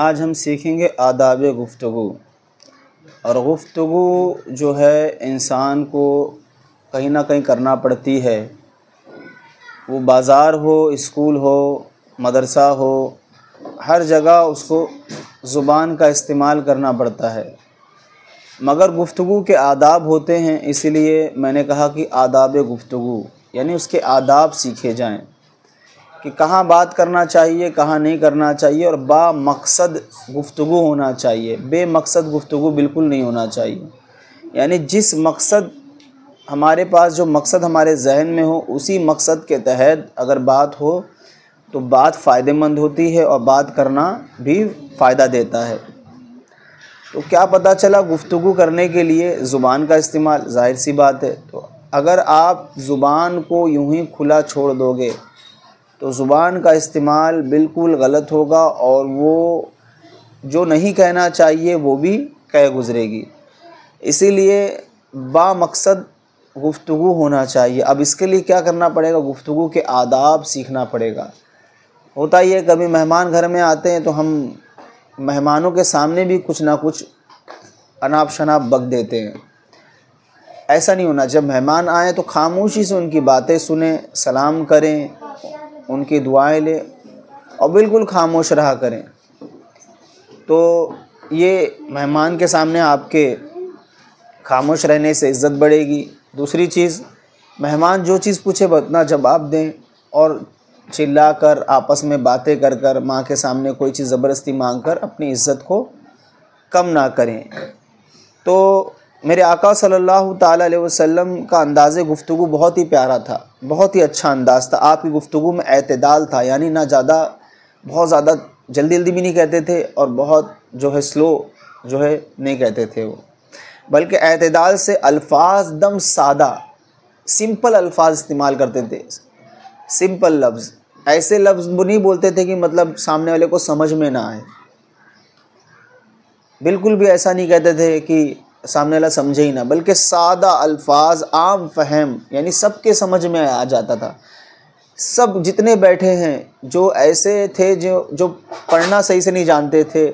آج ہم سیکھیں گے آداب گفتگو۔ اور گفتگو جو ہے انسان کو کہیں نہ کہیں کرنا پڑتی ہے، وہ بازار ہو، اسکول ہو، مدرسہ ہو، ہر جگہ اس کو زبان کا استعمال کرنا پڑتا ہے، مگر گفتگو کے آداب ہوتے ہیں۔ اسی لیے میں نے کہا کہ آداب گفتگو یعنی اس کے آداب سیکھے جائیں کہ کہاں بات کرنا چاہیے، کہاں نہیں کرنا چاہیے، اور با مقصد گفتگو ہونا چاہیے، بے مقصد گفتگو بالکل نہیں ہونا چاہیے۔ یعنی جس مقصد ہمارے پاس، جو مقصد ہمارے ذہن میں ہو، اسی مقصد کے تحت اگر بات ہو تو بات فائدہ مند ہوتی ہے اور بات کرنا بھی فائدہ دیتا ہے۔ تو کیا پتہ چلا گفتگو کرنے کے لیے زبان کا استعمال، ظاہر سی بات ہے۔ تو اگر آپ زبان کو یوں ہی کھلا چھوڑ دو گے تو زبان کا استعمال بالکل غلط ہوگا، اور وہ جو نہیں کہنا چاہیے وہ بھی کہہ گزرے گی۔ اسی لیے با مقصد گفتگو ہونا چاہیے۔ اب اس کے لیے کیا کرنا پڑے گا؟ گفتگو کے آداب سیکھنا پڑے گا۔ ہوتا یہ کبھی مہمان گھر میں آتے ہیں تو ہم مہمانوں کے سامنے بھی کچھ نہ کچھ اناپ شناپ بک دیتے ہیں۔ ایسا نہیں ہونا۔ جب مہمان آئیں تو خاموشی سے ان کی باتیں سنیں، سلام کریں، ان کی دعائیں لیں اور بالکل خاموش رہا کریں۔ تو یہ مہمان کے سامنے آپ کے خاموش رہنے سے عزت بڑھے گی۔ دوسری چیز، مہمان جو چیز پوچھے اتنا جواب دیں، اور چلا کر آپس میں باتیں کر کر، ماں کے سامنے کوئی چیز زبردستی مانگ کر اپنی عزت کو کم نہ کریں۔ تو میرے آقا صلی اللہ تعالیٰ علیہ وسلم کا انداز گفتگو بہت ہی پیارا تھا، بہت ہی اچھا انداز تھا۔ آپ کی گفتگو میں اعتدال تھا، یعنی نہ زیادہ، بہت زیادہ جلدی جلدی بھی نہیں کہتے تھے اور بہت جو ہے سلو جو ہے نہیں کہتے تھے وہ، بلکہ اعتدال سے الفاظ دم سادہ، سمپل الفاظ استعمال کرتے تھے۔ سمپل لفظ، ایسے لفظ وہ نہیں بولتے تھے کہ مطلب سامنے والے کو سمجھ میں نہ آئے۔ بالکل بھی ایسا نہیں کہتے تھے کہ سامنے والا سمجھے ہی نہ، بلکہ سادہ الفاظ، عام فہم، یعنی سب کے سمجھ میں آ جاتا تھا۔ سب جتنے بیٹھے ہیں جو ایسے تھے جو پڑھنا صحیح سے نہیں جانتے تھے،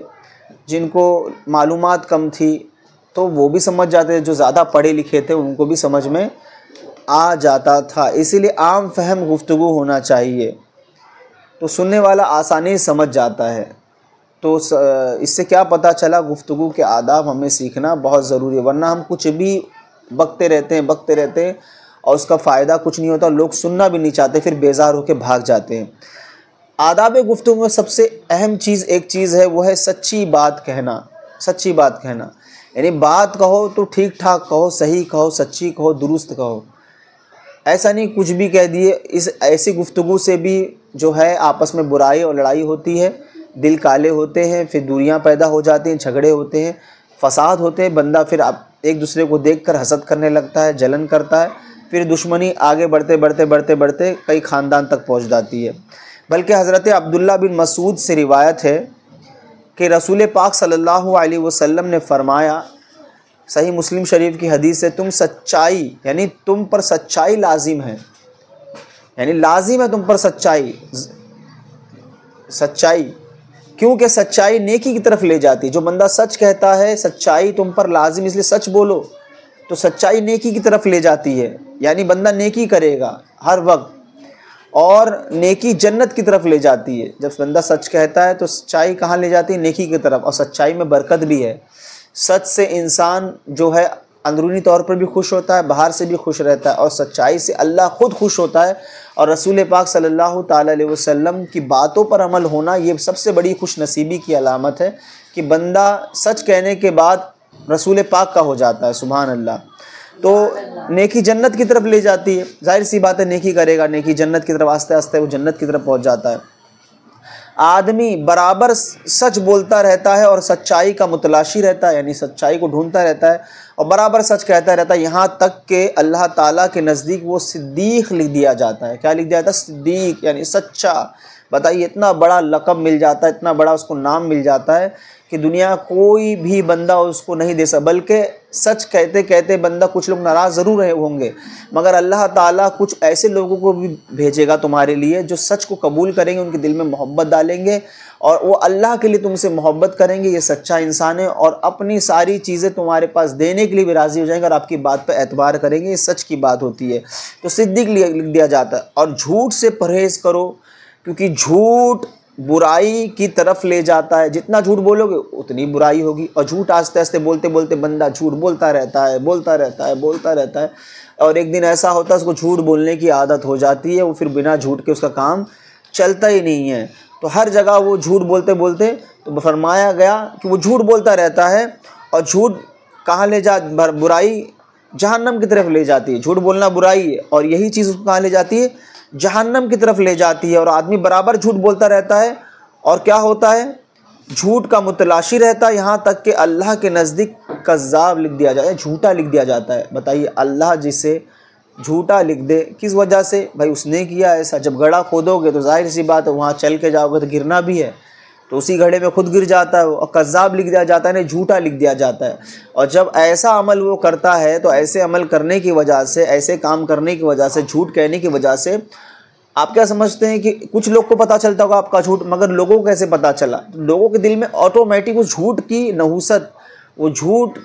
جن کو معلومات کم تھی، تو وہ بھی سمجھ جاتے تھے۔ جو زیادہ پڑھے لکھے تھے ان کو بھی سمجھ میں آ جاتا تھا۔ اسی لیے عام فہم گفتگو ہونا چاہیے، تو سننے والا آسانی سے سمجھ جاتا ہے۔ تو اس سے کیا پتہ چلا؟ گفتگو کے آداب ہمیں سیکھنا بہت ضروری ہے، ورنہ ہم کچھ بھی بکتے رہتے ہیں اور اس کا فائدہ کچھ نہیں ہوتا، لوگ سننا بھی نہیں چاہتے، پھر بیزار ہو کے بھاگ جاتے ہیں۔ آداب گفتگو میں سب سے اہم چیز ایک چیز ہے، وہ ہے سچی بات کہنا۔ سچی بات کہنا یعنی بات کہو تو ٹھیک ٹھاک کہو، صحیح کہو، سچی کہو، درست کہو۔ ایسا نہیں کچھ بھی کہہ دیے۔ ایسی گفتگو سے بھی جو ہے آپس میں برائی اور لڑائی ہوتی ہے، دل کالے ہوتے ہیں، پھر دوریاں پیدا ہو جاتی ہیں، جھگڑے ہوتے ہیں، فساد ہوتے ہیں، بندہ پھر ایک دوسرے کو دیکھ کر حسد کرنے لگتا ہے، جلن کرتا ہے، پھر دشمنی آگے بڑھتے کئی خاندان تک پہنچ جاتی ہے۔ بلکہ حضرت عبداللہ بن مسعود سے روایت ہے کہ رسول پاک صلی اللہ علیہ وسلم نے فرمایا، صحیح مسلم شریف کی حدیث ہے، تم سچائی، یعنی تم پر سچائی لازم ہے، یعنی لازم ہے تم پر سچائی۔ کیونکہ سچائی نیکی کی طرف لے جاتی ہے۔ جو بندہ سچ کہتا ہے، سچائی تم پر لازم، اس لیے سچ بولو، تو سچائی نیکی کی طرف لے جاتی ہے، یعنی بندہ نیکی کرے گا ہر وقت، اور نیکی جنت کی طرف لے جاتی ہے۔ جب بندہ سچ کہتا ہے تو سچائی کہاں لے جاتی ہے؟ نیکی کی طرف، اور سچائی میں برکت بھی ہے۔ سچ سے انسان جو ہے اندرونی طور پر بھی خوش ہوتا ہے، باہر سے بھی خوش رہتا ہے، اور سچائی سے اللہ خود خوش ہوتا ہے۔ اور رسول پاک صلی اللہ تعالیٰ علیہ وسلم کی باتوں پر عمل ہونا، یہ سب سے بڑی خوش نصیبی کی علامت ہے کہ بندہ سچ کہنے کے بعد رسول پاک کا ہو جاتا ہے۔ سبحان اللہ۔ تو نیکی جنت کی طرف لے جاتی ہے، ظاہر سی بات ہے، نیکی کرے گا، نیکی جنت کی طرف، آہستہ آہستہ وہ جنت کی طرف پہنچ جاتا ہے۔ آدمی برابر سچ بولتا رہتا ہے اور سچائی کا متلاشی رہتا ہے، یعنی سچائی کو ڈھونڈتا رہتا ہے اور برابر سچ کہتا رہتا ہے، یہاں تک کہ اللہ تعالیٰ کے نزدیک وہ صدیق لکھ دیا جاتا ہے۔ کیا لکھ دیا جاتا ہے؟ صدیق، یعنی سچا۔ بتائیے، اتنا بڑا لقب مل جاتا ہے، اتنا بڑا اس کو نام مل جاتا ہے کہ دنیا کوئی بھی بندہ اس کو نہیں دے سکتا، بلکہ سچ کہتے کہتے بندہ کچھ لوگ ناراض ضرور رہے ہوں گے، مگر اللہ تعالیٰ کچھ ایسے لوگوں کو بھی بھیجے گا تمہارے لیے جو سچ کو قبول کریں گے، ان کے دل میں محبت ڈالیں گے اور وہ اللہ کے لیے تم سے محبت کریں گے، یہ سچا انسان ہے، اور اپنی ساری چیزیں تمہارے پاس دینے کے لیے بھی راضی ہو جائیں گے اور آپ کی بات پہ اعتبار کریں گے، یہ سچ کی بات ہوتی ہے، تو صدیق لکھ دیا جاتا ہے۔ اور جھوٹ سے پرہیز کرو، کیونکہ جھوٹ برائی کی طرف لے جاتا ہے، جتنا جھوٹ بولو گے اتنی برائی ہوگی، اور جھوٹ آہستہ آہستہ بولتے بولتے بندہ جھوٹ بولتا رہتا ہے، اور ایک دن ایسا ہوتا ہے اس کو جھوٹ بولنے کی عادت ہو جاتی ہے، وہ پھر بنا جھوٹ کے اس کا کام چلتا ہی نہیں ہے، تو ہر جگہ وہ جھوٹ بولتے بولتے تو فرمایا گیا کہ وہ جھوٹ بولتا رہتا ہے، اور جھوٹ کہاں لے برائی جہنم کی طرف لے جاتی ہے، جھوٹ بولنا برائی ہے، اور یہی چیز اس کو کہاں لے جاتی ہے، جہنم کی طرف لے جاتی ہے، اور آدمی برابر جھوٹ بولتا رہتا ہے، اور کیا ہوتا ہے، جھوٹ کا متلاشی رہتا ہے، یہاں تک کہ اللہ کے نزدیک کذاب لکھ دیا جاتا ہے، جھوٹا لکھ دیا جاتا ہے۔ بتائیے اللہ جسے جھوٹا لکھ دے کس وجہ سے؟ بھائی اس نے کیا ایسا، جب گڑھا کھودو گے تو ظاہر سی بات ہے وہاں چل کے جاؤ گے تو گرنا بھی ہے، تو اسی گڑھے میں خود گر جاتا ہے، اور کذاب لکھ دیا جاتا ہے، نہیں جھوٹا لکھ دیا جاتا ہے۔ اور جب ایسا عمل وہ کرتا ہے تو ایسے عمل کرنے کی وجہ سے، ایسے کام کرنے کی وجہ سے، جھوٹ کہنے کی وجہ سے، آپ کیا سمجھتے ہیں کہ کچھ لوگ کو پتہ چلتا ہوگا آپ کا جھوٹ، مگر لوگوں کو کیسے پتہ چلا؟ لوگوں کے دل میں آٹومیٹک اس جھوٹ کی نحوست، وہ جھوٹ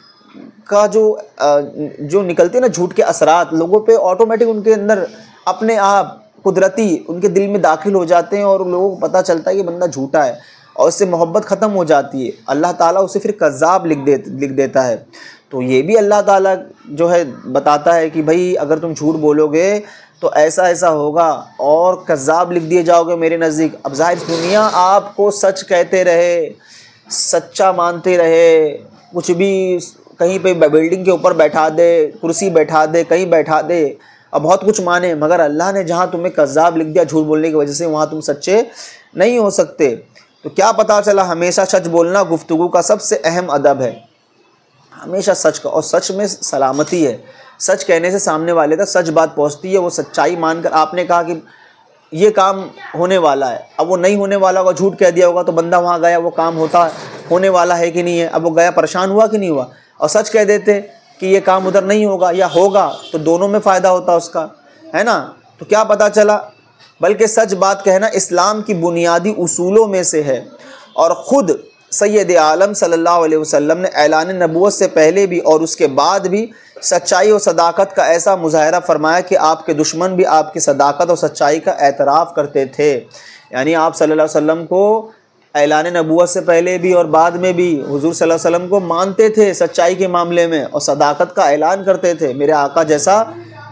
کا جو نکلتے ہیں نا جھوٹ کے اثرات لوگوں پہ آٹومیٹک ان کے اندر اپنے آپ قدرتی ان کے دل میں داخل ہو جاتے ہیں، اور لوگوں کو پتہ چلتا ہے کہ بندہ جھوٹا ہے، اور اس سے محبت ختم ہو جاتی ہے، اللہ تعالیٰ اسے پھر کذاب لکھ دیتا ہے۔ تو یہ بھی اللہ تعالیٰ جو ہے بتاتا ہے کہ بھائی اگر تم جھوٹ بولو گے تو ایسا ایسا ہوگا، اور کذاب لکھ دیے جاؤ گے میرے نزدیک۔ اب ظاہر دنیا آپ کو سچ کہتے رہے، سچا مانتے رہے، کچھ بھی کہیں پہ بلڈنگ کے اوپر بیٹھا دے، کرسی بیٹھا دے، کہیں بیٹھا دے، اب بہت کچھ مانے، مگر اللہ نے جہاں تمہیں کذاب لکھ دیا جھوٹ بولنے کی وجہ سے، وہاں تم سچے نہیں ہو سکتے۔ تو کیا پتہ چلا، ہمیشہ سچ بولنا گفتگو کا سب سے اہم ادب ہے، ہمیشہ سچ کا، اور سچ میں سلامتی ہے، سچ کہنے سے سامنے والے تک سچ بات پہنچتی ہے، وہ سچائی مان کر آپ نے کہا کہ یہ کام ہونے والا ہے، اب وہ نہیں ہونے والا ہوگا، جھوٹ کہہ دیا ہوگا تو بندہ وہاں گیا، وہ کام ہونے والا ہے کہ نہیں ہے، اب وہ گیا پریشان ہوا کہ نہیں ہوا، اور سچ کہہ دیتے کہ یہ کام ادھر نہیں ہوگا یا ہوگا تو دونوں میں فائدہ ہوتا اس کا، ہے نا۔ تو کیا پتہ چلا، بلکہ سچ بات کہنا اسلام کی بنیادی اصولوں میں سے ہے، اور خود سید عالم صلی اللہ علیہ وسلم نے اعلان نبوت سے پہلے بھی اور اس کے بعد بھی سچائی اور صداقت کا ایسا مظاہرہ فرمایا کہ آپ کے دشمن بھی آپ کی صداقت اور سچائی کا اعتراف کرتے تھے۔ یعنی آپ صلی اللہ علیہ وسلم کو اعلان نبوت سے پہلے بھی اور بعد میں بھی حضور صلی اللہ علیہ وسلم کو مانتے تھے سچائی کے معاملے میں، اور صداقت کا اعلان کرتے تھے، میرے آقا جیسا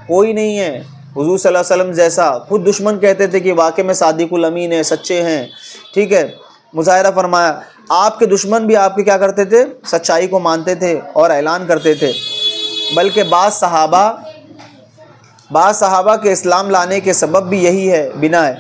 کوئی نہیں ہے، حضور صلی اللہ علیہ وسلم جیسا۔ خود دشمن کہتے تھے کہ واقع میں صادق الامین ہیں، سچے ہیں، ٹھیک ہے، مظاہرہ فرمایا۔ آپ کے دشمن بھی آپ کے کیا کرتے تھے، سچائی کو مانتے تھے اور اعلان کرتے تھے، بلکہ بعض صحابہ کے اسلام لانے کے سبب بھی یہی ہے، بنا ہے۔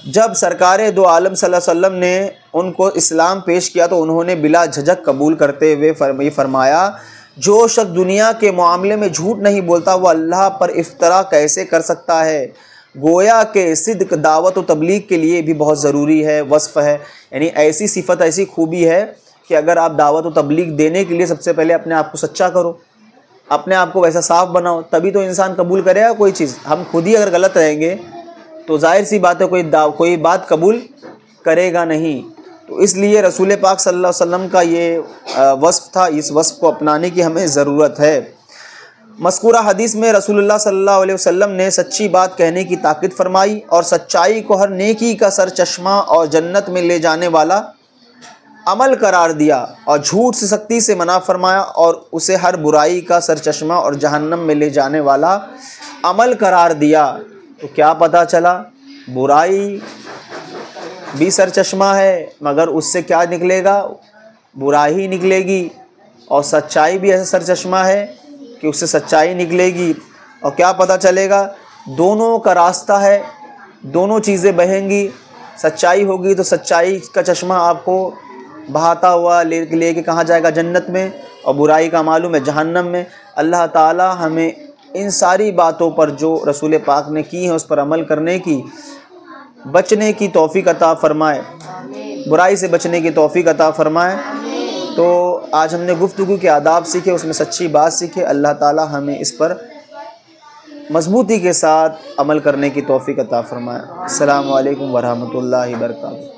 جب سرکار دو عالم صلی اللہ علیہ وسلم نے ان کو اسلام پیش کیا تو انہوں نے بلا جھجک قبول کرتے ہوئے فرمایا، جو شخص دنیا کے معاملے میں جھوٹ نہیں بولتا وہ اللہ پر افترا کیسے کر سکتا ہے؟ گویا کہ صدق دعوت و تبلیغ کے لیے بھی بہت ضروری ہے، وصف ہے، یعنی ایسی صفت، ایسی خوبی ہے کہ اگر آپ دعوت و تبلیغ دینے کے لیے سب سے پہلے اپنے آپ کو سچا کرو، اپنے آپ کو ویسا صاف بناؤ، تبھی تو انسان قبول کرے گا کوئی چیز۔ ہم خود ہی اگر غلط رہیں گے تو ظاہر سی بات ہے کوئی بات قبول کرے گا نہیں۔ تو اس لیے رسول پاک صلی اللہ علیہ وسلم کا یہ وصف تھا، اس وصف کو اپنانے کی ہمیں ضرورت ہے۔ مذکورہ حدیث میں رسول اللہ صلی اللہ علیہ وسلم نے سچی بات کہنے کی تاکید فرمائی، اور سچائی کو ہر نیکی کا سرچشمہ اور جنت میں لے جانے والا عمل قرار دیا، اور جھوٹ سے سختی سے منع فرمایا اور اسے ہر برائی کا سرچشمہ اور جہنم میں لے جانے والا عمل قرار دیا۔ تو کیا پتہ چلا، برائی بھی سرچشمہ ہے مگر اس سے کیا نکلے گا، برائی نکلے گی، اور سچائی بھی ایسا سرچشمہ ہے کہ اس سے سچائی نکلے گی، اور کیا پتہ چلے گا، دونوں کا راستہ ہے، دونوں چیزیں بہیں گی، سچائی ہوگی تو سچائی کا چشمہ آپ کو بہاتا ہوا لے کے کہاں جائے گا، جنت میں، اور برائی کا معلوم ہے جہنم میں۔ اللہ تعالی ہمیں ان ساری باتوں پر جو رسول پاک نے کی ہیں اس پر عمل کرنے کی، بچنے کی توفیق عطا فرمائے، برائی سے بچنے کی توفیق عطا فرمائے۔ تو آج ہم نے گفتگو کے آداب سیکھے، اس میں سچی بات سیکھے۔ اللہ تعالی ہمیں اس پر مضبوطی کے ساتھ عمل کرنے کی توفیق عطا فرمائے۔ السلام علیکم ورحمۃ اللہ وبرکاتہ۔